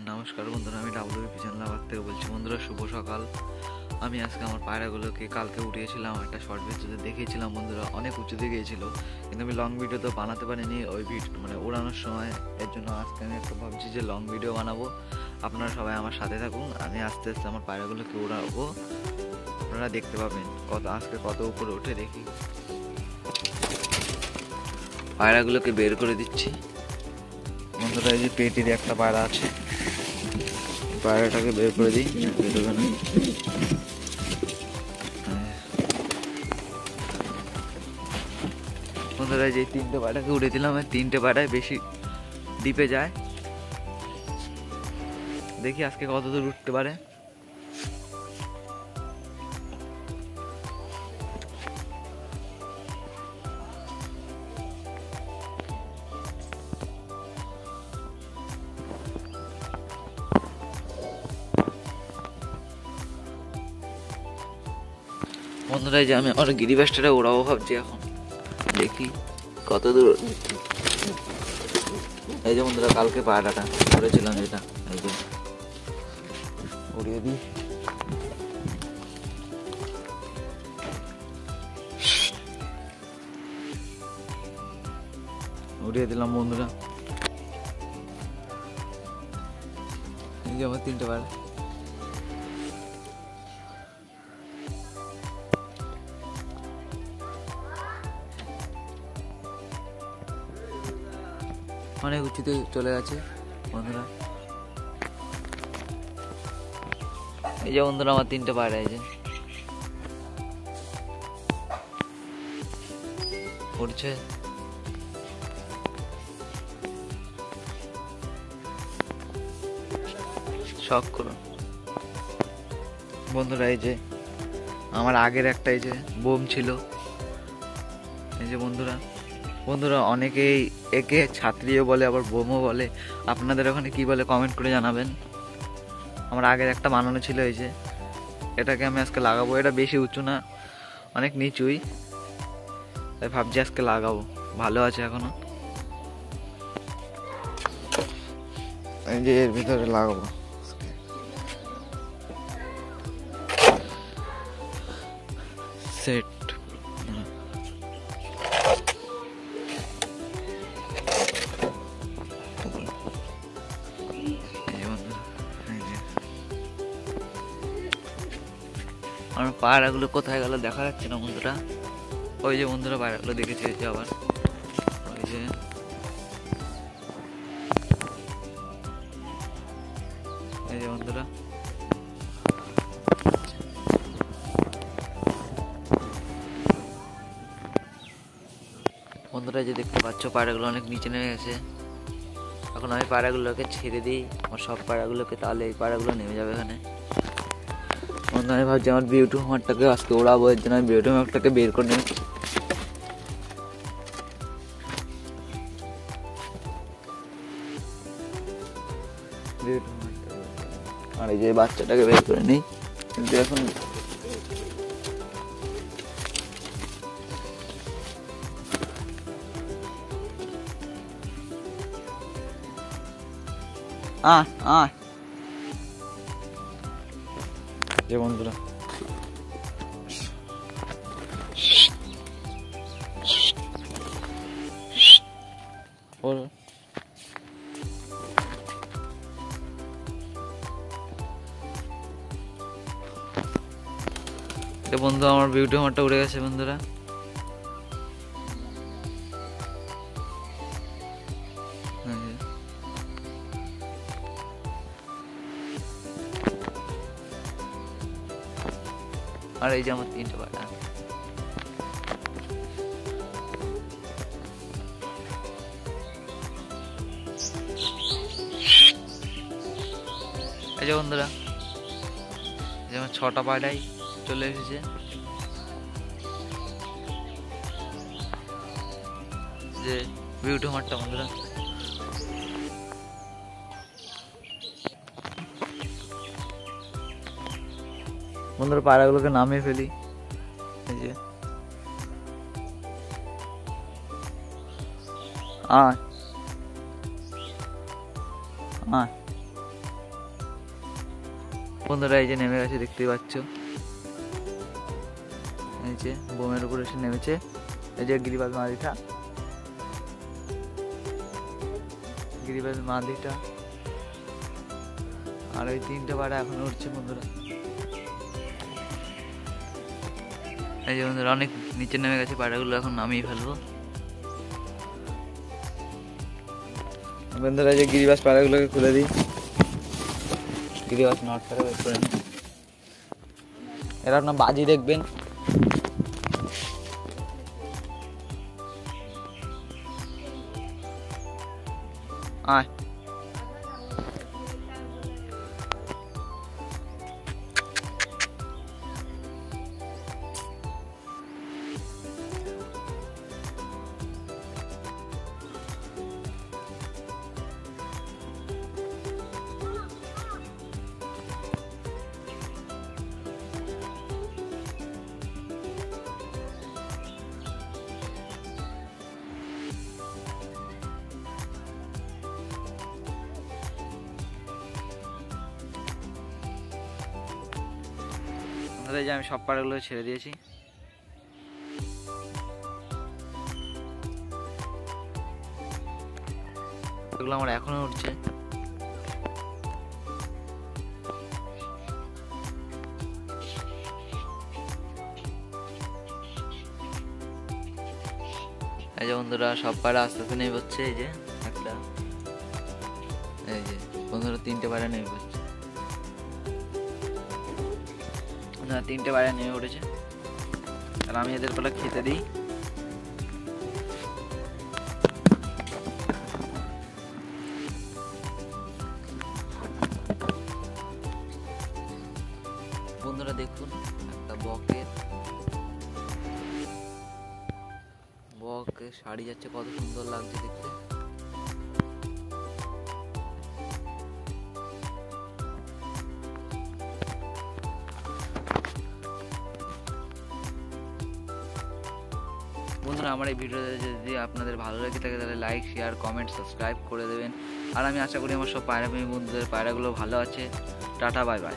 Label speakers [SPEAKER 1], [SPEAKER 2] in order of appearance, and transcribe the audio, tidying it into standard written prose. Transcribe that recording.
[SPEAKER 1] নমস্কার বন্ধুরা, আমি ডাব্লিউপি চ্যানেল থেকে বলছি। বন্ধুরা শুভ সকাল। আমি আজকে আমার পায়রাগুলোকে কালকে উঠিয়েছিলাম, একটা শর্ট ভিডিওতে দেখিয়েছিলাম। বন্ধুরা অনেক উঁচুতে গিয়েছিল, কিন্তু আমি লং ভিডিও তো বানাতে পারিনি ওই মানে উড়ানোর সময়। এর জন্য আজকে আমি একটা ভাবছি যে লং ভিডিও বানাবো। আপনারা সবাই আমার সাথে থাকুন, আমি আস্তে আস্তে আমার পায়রাগুলোকে উড়াবো, আপনারা দেখতে পাবেন আজকে কত উপরে উঠে। দেখি পায়রাগুলোকে বের করে দিচ্ছি। বন্ধুরা এই যে পেটির একটা পায়রা আছে, পায়রাটাকে বের করে দিই, বেরোবে না। বন্ধুরা যে তিনটে পায়রাকে উড়ে দিলাম, তিনটে পায়রায় বেশি ডিপে যায়। দেখি আজকে কত দূর উঠতে পারে। বন্ধুরা যে আমি আমার গিরিবাসটা ওড়াবো ভাবছি এখন, দেখি কত দূর। এই যে বন্ধুরা কালকে পায়রাটা করেছিলাম, যেটা এই যে উড়িয়ে দিই। উড়িয়ে দিলাম বন্ধুরা, এই যে আমার তিনটে পায়রা। অনেক উঁচুতে চলে গেছে বন্ধুরা। এই যে বন্ধুরা আমার তিনটে পায়রা, এই যে উঠছে। শখ করুন বন্ধুরা। এই যে আমার আগের একটা এই যে বোম ছিল, এই যে বন্ধুরা। বন্ধুরা অনেকেই একে ছাত্রীও বলে, আবার বোমও বলে। আপনাদের ওখানে কি বলে কমেন্ট করে জানাবেন। আমার আগের একটা বানানো ছিল, এই যে এটাকে আমি আজকে লাগাবো। এটা বেশি উঁচু না, অনেক নিচুই, তাই ভাবছি আজকে লাগাবো। ভালো আছে এখনো, এই যে এর ভিতরে লাগাবো। সেট আমার পায়রাগুলো কোথায় গেল দেখা যাচ্ছে না বন্ধুরা। ওই যে বন্ধুরা পায়রাগুলো দেখেছি, যে আবার ওই যে এই যে বন্ধুরা। বন্ধুরা যে দেখতে পাচ্ছ পায়রাগুলো অনেক নিচে নেমে গেছে। এখন আমি পায়রাগুলোকে ছেড়ে দিই, আমার সব পায়রাগুলোকে, তাহলে এই পায়রাগুলো নেমে যাবে এখানে। বন্ধু আমি ভাবছি আমার বিউটি হোমারটাকে আজকে ওড়াবো, এর জন্য আমি বিউটি হোমারটাকে বের করে নিচ্ছি। আর এই যে বাচ্চাটাকে বের করে নিই, কিন্তু এখন যে বন্ধুরা বন্ধু আমার বিউটি হোমারটা উড়ে গেছে বন্ধুরা। আর এই যে আমার তিনটে পায়রা, এই যে বন্ধুরা এই যে আমার 6টা পায়রাই চলে এসেছে। যে বিউটি হোমারটা বন্ধুরা, বন্ধুরা পায়রাগুলোকে নামিয়ে ফেলি। এই যে আয় আয় বন্ধুরা এই যে নেমে গেছে, দেখতেই পাচ্ছ, এই যে বোমের উপরে এসে নেমেছে। এই যে গিরিবাজ মাদিটা, গিরিবাজ মাদিটা, আর ওই 3টে পায়রা এখন উঠছে বন্ধুরা। এই যে বন্ধুরা অনেক নিচে নেমে গেছে, পায়রাগুলো এখন নামিয়ে ফেলবো। বন্ধুরা যে গিরিবাজ পায়রাগুলোকে খুলে দিই, গিরিবাজ নট করে বের করে নিই। এরা আপনার বাজি দেখবেন। আয় যে আমি সব পায়রাগুলো ছেড়ে দিয়েছি। এগুলো আমার এখনো উঠছে। এই যে বন্ধুরা সব পায়রা আস্তে আস্তে নেমে পড়ছে। এই যে একটা, এই যে বন্ধুরা 3টে পায়রা নেমে পড়ছে। 3টে পায়রা নেমে উঠেছে। আর আমি এদের পালা খেতে দিই। বন্ধুরা দেখুন একটা বকের শাড়ি যাচ্ছে, কত সুন্দর লাগছে দেখতে। বন্ধুরা আমার এই ভিডিওটা যদি আপনাদের ভালো লেগে থাকে তাহলে লাইক, শেয়ার, কমেন্ট, সাবস্ক্রাইব করে দেবেন। আর আমি আশা করি আমার সব পায়রা প্রেমী বন্ধুদের পায়রাগুলো ভালো আছে। Tata, bye bye.